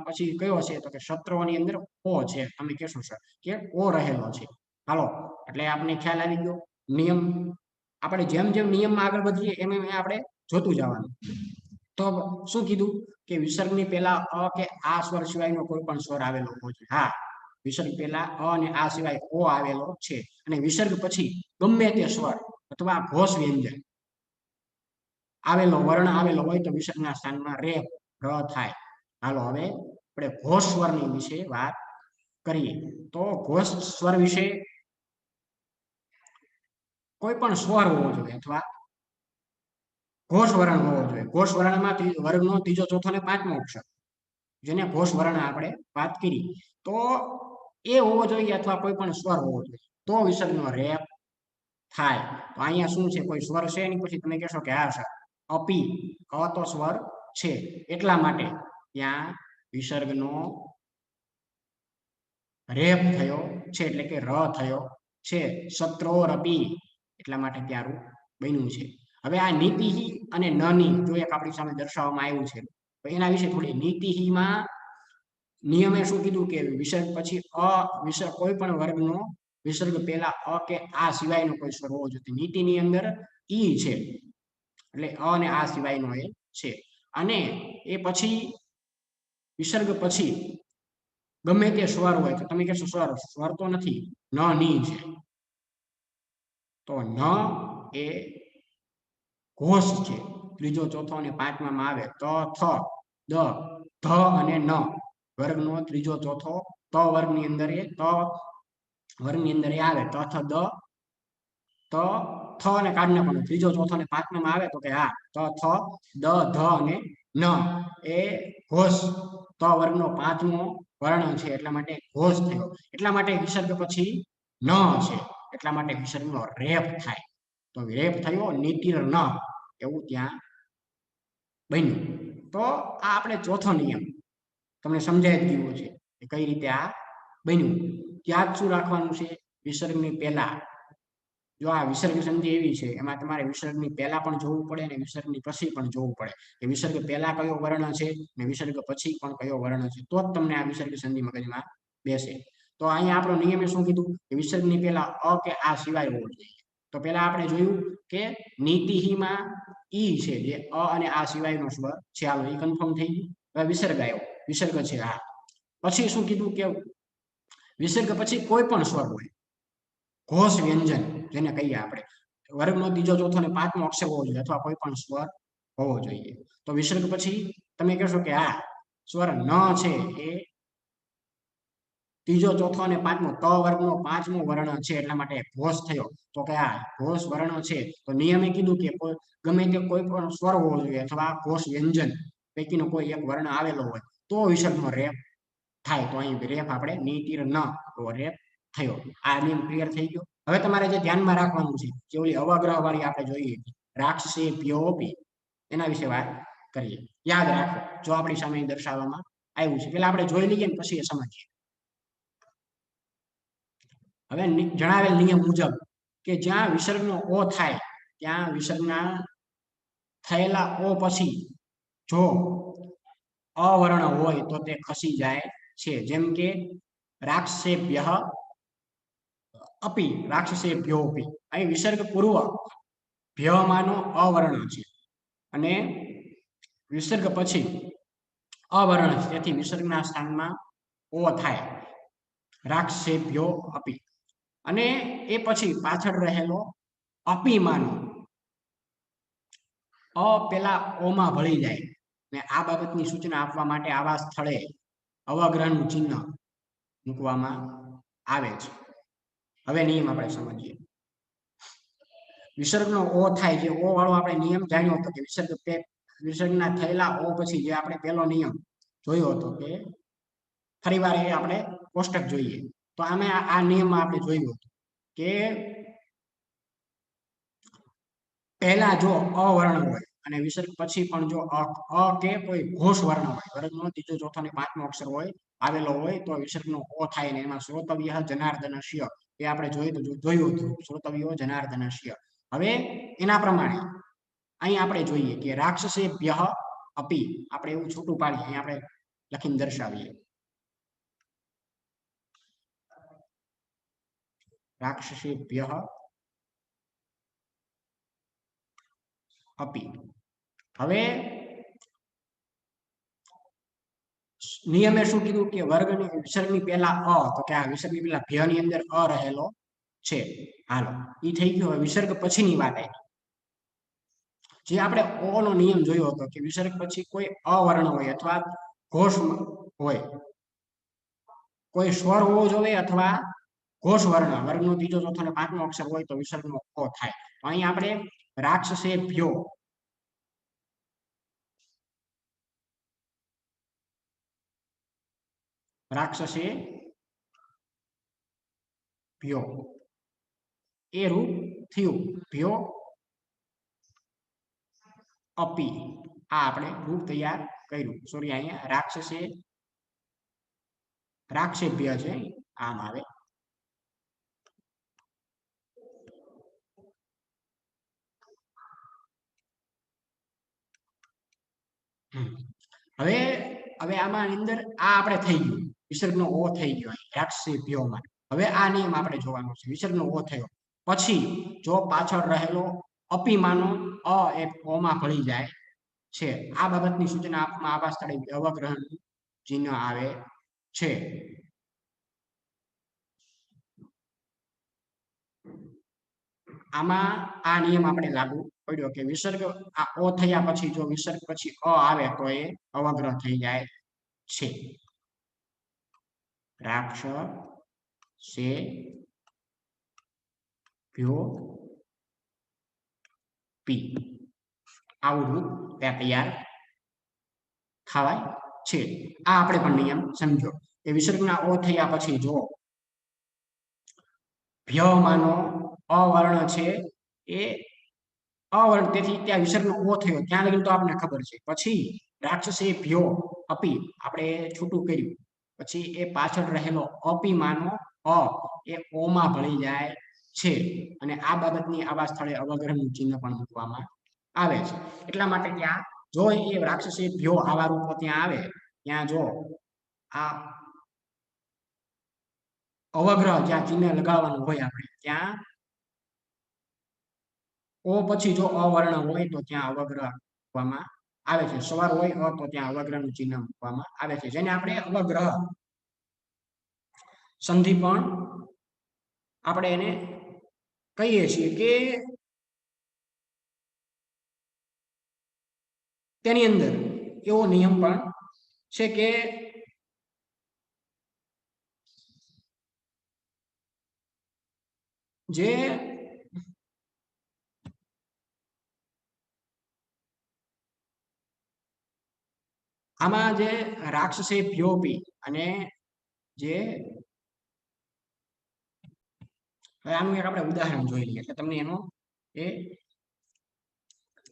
પછી કયો છે? તો કે શત્રુઓની અંદર ઓ છે. તમે કહેશો સર કે ઓ રહેલો છે. હાલો એટલે આપણે ખ્યાલ આવી ગયો. નિયમ આપણે જેમ જેમ નિયમમાં આગળ વધીએ એમ એમ આપણે જોતું જવાનું. તો શું કીધું કે વિસર્ગની પહેલા અ કે આ સ્વર સિવાયનો કોઈ પણ સ્વર આવેલો હોવો જોઈએ. હા, વિસર્ગ પહેલા અ અને આ સિવાય ઓ આવેલો છે અને વિસર્ગ પછી ગમે તે સ્વર અથવા ઘોષ વ્યંજન આવેલો વર્ણ આવેલો હોય તો વિસર્ગના સ્થાનમાં રેપ ર થાય. હાલો હવે આપણે ઘોષ સ્વરની વિશે વાત કરીએ. તો ઘોષ સ્વર વિશે કોઈ પણ સ્વર હોવો જોઈએ અથવા ઘોષ વર્ણ હોવો જોઈએ. ઘોષ વર્ણમાં વર્ગનો ત્રીજો, ચોથો અને પાંચમો અક્ષર જેને ઘોષ વર્ણ આપણે વાત કરી તો એ હોવો જોઈએ અથવા કોઈ પણ સ્વર હોવો જોઈએ તો વિસર્ગનો રેપ થાય. તો અહીંયા શું છે? કોઈ સ્વર છે એની પછી તમે કહેશો કે હા સર અપી અ તો સ્વર છે એટલા માટે ત્યાં વિસર્ગનો રેપ થયો છે એટલે કે ર થયો છે. શત્રોરપી એટલા માટે ત્યાં રૂપ બન્યું છે. હવે આ નીતિહિ અને નની જો એક આપણી સામે દર્શાવવામાં આવ્યું છે તો એના વિશે થોડી નીતિહિમાં નિયમે શું કીધું કે વિસર્ગ પછી વિસર્ગ કોઈ પણ વર્ગનો વિસર્ગ પહેલા અ કે આ સિવાયનો કોઈ સ્વર હોવો જોઈએ. નીતિની અંદર ઈ છે એટલે અ અને આ સિવાયનો એ છે અને એ પછી વિસર્ગ પછી ગમે તે સ્વર હોય તો તમે કહેશો સ્વર તો નથી ન ની છે. તો ન એ ઘોષ છે. ત્રીજો, ચોથો અને પાંચમામાં આવે ત, થ, દ, ધ અને ન વર્ગનો ત્રીજો, ચોથો ત વર્ગની અંદર એ ત વર્ગની અંદર એ આવે ત, થ, દ, ત, થ થ અને કાઢ નાખવાનું. ત્રીજો, ચોથો અને પાંચમામાં આવે તો કે હા ત, થ, દ, ધ અને ન એ ઘોષ ત વર્ગનો પાંચમો વર્ણ છે, એટલા માટે ઘોષ થયો. એટલા માટે વિસર્ગ પછી ન છે, એટલા માટે વિસર્ગનો રેપ થાય. તો રેપ થયો નીતિર ન, એવું ત્યાં બન્યું. તો આ આપણે ચોથો નિયમ તમને સમજાય જ ગયો છે કે કઈ રીતે આ બન્યું. ત્યાં જ શું રાખવાનું છે, વિસર્ગની પહેલા જો આ વિસર્ગ સંધિ એવી છે એમાં તમારે વિસર્ગની પહેલા પણ જોવું પડે અને વિસર્ગની પછી પણ જોવું પડે કે વિસર્ગ પહેલા કયો વર્ણ છે અને વિસર્ગ પછી પણ કયો વર્ણ છે, તો જ તમને આ વિસર્ગ સંધિ મગજમાં બેસે. તો અહીંયા આપણો નિયમે શું કીધું કે વિસર્ગની પહેલા અ કે આ સિવાય હોવો જોઈએ. તો પહેલા આપણે જોયું કે નીતિહીમાં ઈ છે જે અ અને આ સિવાયનો સ્વર છે, હાલો ઈ કન્ફર્મ થઈ ગયું. હવે વિસર્ગ આવ્યો, વિસર્ગ છે હા. પછી શું કીધું કે વિસર્ગ પછી કોઈ પણ સ્વર હોય, ઘોષ વ્યંજન જેને કહીએ આપણે, વર્ગનો ત્રીજો, ચોથો અને પાંચમો અક્ષર હોવો જોઈએ અથવા કોઈ પણ સ્વર હોવો જોઈએ. તો વિસર્ગ પછી તમે કહેશો કે હા સ્વર ન છે એ ત્રીજો, ચોથો અને પાંચમો ત વર્ગનો પાંચમો વર્ણ છે, એટલા માટે ઘોષ થયો. તો કે આ ઘોષ વર્ણ છે તો નિયમે કીધું કે ગમે તે કોઈ પણ સ્વર હોવો જોઈએ અથવા ઘોષ વ્યંજન પૈકીનો કોઈ એક વર્ણ આવેલો હોય તો વિસર્ગનો રેપ થાય. તો અહીં રેપ આપણે નીતિર ન તો રેપ થયો. આ નિયમ ક્લિયર થઈ ગયો. હવે તમારે જે ધ્યાનમાં રાખવાનું છે જે ઓલી અવગ્રહ વાળી આપણે જોઈએ રાક્ષસે પ્યોપી, એના વિશે વાત કરીએ. યાદ રાખો જો આપણી સામે દર્શાવવામાં આવ્યું છે, પેલા આપણે જોઈ લઈએ ને પછી એ સમજીએ. હવે જણાવેલ નિયમ મુજબ કે જ્યાં વિસર્ગનો ઓ થાય ત્યાં વિસર્ગના થયેલા ઓ પછી જો અવર્ણ હોય તો તે ખસી જાય છે. જેમ કે રાક્ષસેભ્યઃ અપી, રાક્ષસેભ્યોપી. અહીં વિસર્ગ પૂર્વ ભ્યમાનો અવર્ણ છે અને વિસર્ગ પછી અવર્ણ છે, તેથી વિસર્ગના સ્થાનમાં ઓ થાય, રાક્ષસેભ્યો અપી. અને એ પછી પાછળ રહેલો અપીમાનો અ પેલા ઓમાં ભળી જાય ને આ બાબતની સૂચના આપવા માટે આવા સ્થળે અવગ્રહનું ચિહ્ન મૂકવામાં આવે છે. હવે નિયમ આપણે સમજીએ. વિસર્ગનો ઓ થાય, જે ઓ વાળો આપણે નિયમ જાણ્યો હતો કે વિસર્ગના થયેલા ઓ પછી જે આપણે પહેલો નિયમ જોયો હતો કે ફરીવાર એ આપણે કોષ્ટક જોઈએ. તો આમે આ નિયમમાં આપણે જોયું હતું કે પહેલા જો અવર્ણ હોય અને વિસર્ગ પછી પણ જો અ કે કોઈ ઘોષ વર્ણ હોય, વર્ગનો ત્રીજો, ચોથો અને પાંચમો અક્ષર હોય આવેલો હોય તો વિસર્ગનો ઓ થાય ને એમાં શ્રોતવ્ય જનાર્દનસ્ય એ આપણે જોયું હતું, શ્રોતવ્યો જનાર્દનસ્ય. હવે એના પ્રમાણે અહીં આપણે જોઈએ કે રાક્ષસેભ્યઃ અપી, આપણે એવું છૂટું પાડીએ અહીં આપણે લખીને દર્શાવીએ. રાક્ષસેભ્યઃ અપી. હવે નિયમે શું કીધું કે વર્ગની વિસર્ગની પહેલા અ, તો કે આ વિસર્ગની પહેલા ભ્ય ની અંદર અ રહેલો છે. હાલો ઈ થઈ ગયો. વિસર્ગ પછીની વાત આવી જે આપણે ઓ નો નિયમ જોયો હતો કે વિસર્ગ પછી કોઈ અવર્ણ હોય અથવા ઘોષ હોય, કોઈ સ્વર હોવો જોઈએ અથવા ઘોષ વર્ણ, વર્ગનો ત્રીજો, ચોથો અને પાંચમો અક્ષર હોય તો વિસર્ગનો ઓ થાય. અહીં આપણે રાક્ષસેભ્યો રાક્ષસે ભ્યો એ રૂપ થયું, ભ્યો અપી, આ આપણે રૂપ તૈયાર કર્યું. સોરી અહીંયા રાક્ષેભ્ય છે આમ આવે. હવે હવે આમાં અંદર આ આપણે થઈ ગયું, વિસર્ગનો ઓ થઈ ગયો રાક્ષસેભ્યોમાં. હવે આ નિયમ આપણે જોવાનો છે. વિસર્ગનો ઓ થયો પછી જો પાછળ રહેલો અપીમાનો અ એ ઓમાં ભળી જાય છે, આ બાબતની સૂચના આપવામાં આવા સ્થળે અવગ્રહનું ચિહ્ન આવે છે. આમાં આ નિયમ આપણે લાગુ પડ્યો કે વિસર્ગ આ ઓ થયા પછી જો વિસર્ગ પછી અ આવે તો એ અવગ્રહ થઈ જાય છે. રાક્ષસે ભ્યો પી આવું રૂપ ત્યાં તૈયાર થવાય છે. આ આપણે પણ નિયમ સમજો કે વિસર્ગના ઓ થયા પછી જો ભ્યમાનો અવર્ણ છે એ અવર્ણ, તેથી ત્યાં વિસર્ગનો ઓ થયો ત્યાં લગી તો આપણને ખબર છે. પછી રાક્ષસે ભ્યો અપી આપણે છૂટું કર્યું, પછી એ પાછળ રહેલો અપી માનો અ એ ઓમાં ભળી જાય છે, અને આ બાબતની આવા સ્થળે અવગ્રહનું ચિહ્ન પણ મૂકવામાં આવે છે. એટલા માટે ત્યાં જો એ રાક્ષસે ભ્યો આવા રૂપો ત્યાં આવે, ત્યાં જો આ અવગ્રહ જ્યાં ચિહ્ન લગાવવાનું હોય આપણે ત્યાં ઓ પછી જો અવર્ણ હોય તો ત્યાં અવગ્રહ મૂકવામાં આવે છે. સવાર હોય તો ત્યાં અવગ્રહનું ચિહ્ન મૂકવામાં આવે છે, જેને આપણે અવગ્રહ સંધિ પણ આપણે એને કહીએ છીએ કે તેની અંદર એવો નિયમ પણ છે કે જે આમાં જે રાક્ષસે ભ્યો પી અને જે હવે આનું એક આપણે ઉદાહરણ જોઈ લઈએ એટલે તમને એનો એ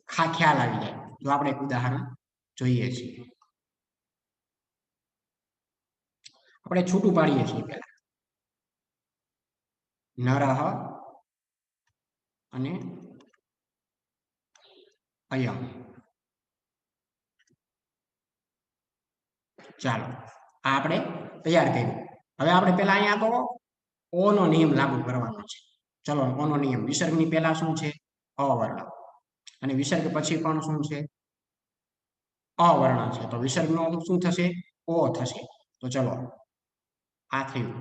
ખ્યાલ આવી જાય. જો આપણે એક ઉદાહરણ જોઈએ છીએ, આપણે છૂટું પાડીએ છીએ પેલા નરહ અને અયમ. ચાલો આ આપણે તૈયાર કર્યું. હવે આપણે પેલા અહીંયા તો ઓ નો નિયમ લાગુ કરવાનો છે. ચલો ઓ નો નિયમ, વિસર્ગની પહેલા શું છે? અવર્ણ, અને વિસર્ગ પછી પણ શું છે? અવર્ણ છે. તો વિસર્ગનો શું થશે? ઓ થશે. તો ચલો આ થયું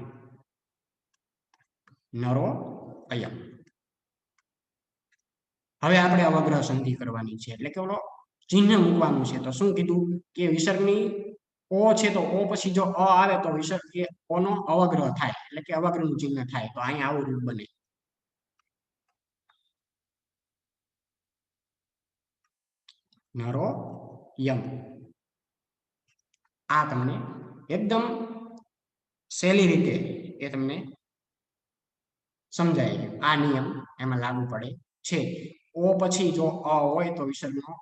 નરો અયમ. હવે આપણે અવગ્રહ સંધિ કરવાની છે, એટલે કે ઓલો ચિહ્ન મૂકવાનું છે. તો શું કીધું કે વિસર્ગની ઓ છે, તો ઓ પછી જો અ આવે તો વિસર્ગ એ ઓ નો અવગ્રહ થાય, એટલે કે અવગ્રહનું ચિહ્ન થાય. તો અહીંયા આવું રૂપ બને નરો યમ. આ તમને એકદમ સહેલી રીતે એ તમને સમજાય ગયું. આ નિયમ એમાં લાગુ પડે છે. ઓ પછી જો અ હોય તો વિસર્ગનો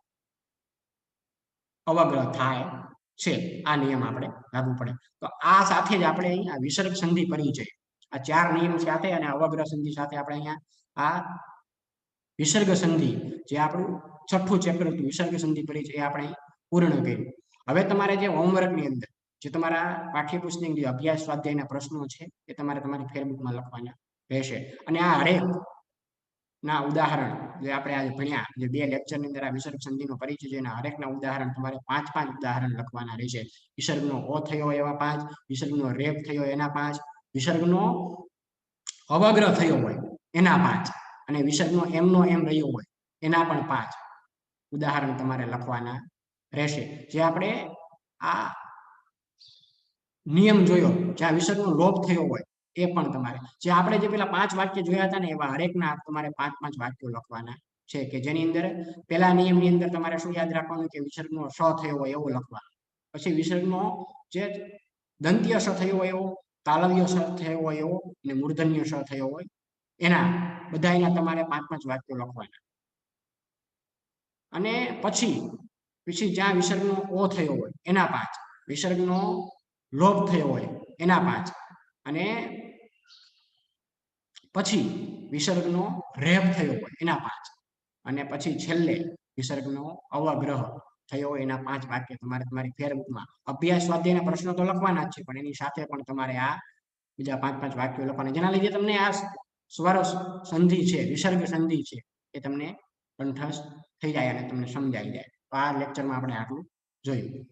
અવગ્રહ થાય છે. આ નિયમ આપણે લાગુ પડે. તો આ સાથે જ આપણે અહીંયા વિસર્ગ સંધિ પરિચય, આ ચાર નિયમ સાથે અને અવગ્રહ સંધિ સાથે આપણે અહીંયા આ વિસર્ગ સંધિ જે આપણું છઠ્ઠું ચેપ્ટર હતું વિસર્ગ સંધિ પરિચય એ આપણે પૂર્ણ કર્યું. હવે તમારે જે હોમવર્કની અંદર જે તમારા પાઠ્યપુસ્તકની જે અભ્યાસ સ્વાધ્યાયના પ્રશ્નો છે એ તમારે તમારી ફેરબુકમાં લખવાના રહેશે. અને આ હરેક ના ઉદાહરણ જે આપણે આજે ભણ્યા, જે 2 લેક્ચરની અંદર આ વિસર્ગ સંધિનો પરિચય છે, એના હરેકના ઉદાહરણ તમારે 5 ઉદાહરણ લખવાના રહેશે. વિસર્ગનો ઓ થયો એવા 5, વિસર્ગનો રેપ થયો એના 5, વિસર્ગનો અવગ્રહ થયો હોય એના 5, અને વિસર્ગનો એમનો એમ રહ્યો હોય એના પણ 5 ઉદાહરણ તમારે લખવાના રહેશે. જે આપણે આ નિયમ જોયો જ્યાં વિસર્ગનો લોપ થયો હોય એ પણ તમારે, જે આપણે જે પેલા 5 વાક્ય જોયા હતા ને એવા હરેકના તમારે 5 વાક્યો લખવાના છે, કે જેની અંદર પેલા નિયમની અંદર તમારે શું યાદ રાખવાનું કે વિસર્ગનો સ થયો હોય એવો લખવાનો. પછી વિસર્ગનો જે દંત્ય સ થયો હોય એવો, તાલવ્ય સ થયો હોય એવો, અને મૂર્ધન્ય સ થયો હોય એના બધા એના તમારે 5 વાક્યો લખવાના. અને પછી જ્યાં વિસર્ગનો ઓ થયો હોય એના 5, વિસર્ગનો લોપ થયો હોય એના 5, અને પછી વિસર્ગનો રેપ થયો હોય એના 5, અને પછી છેલ્લે વિસર્ગનો અવગ્રહ થયો હોય એના 5 વાક્ય તમારે તમારી ફેરબુકમાં અભ્યાસ સ્વાધ્યાયના પ્રશ્નો તો લખવાના જ છે, પણ એની સાથે પણ તમારે આ બીજા 5 વાક્યો લખવાના, જેના લીધે તમને આ સ્વર સંધિ છે, વિસર્ગ સંધિ છે, એ તમને કંઠસ્થ થઈ જાય અને તમને સમજાઈ જાય. તો આ લેક્ચરમાં આપણે આટલું જોયું.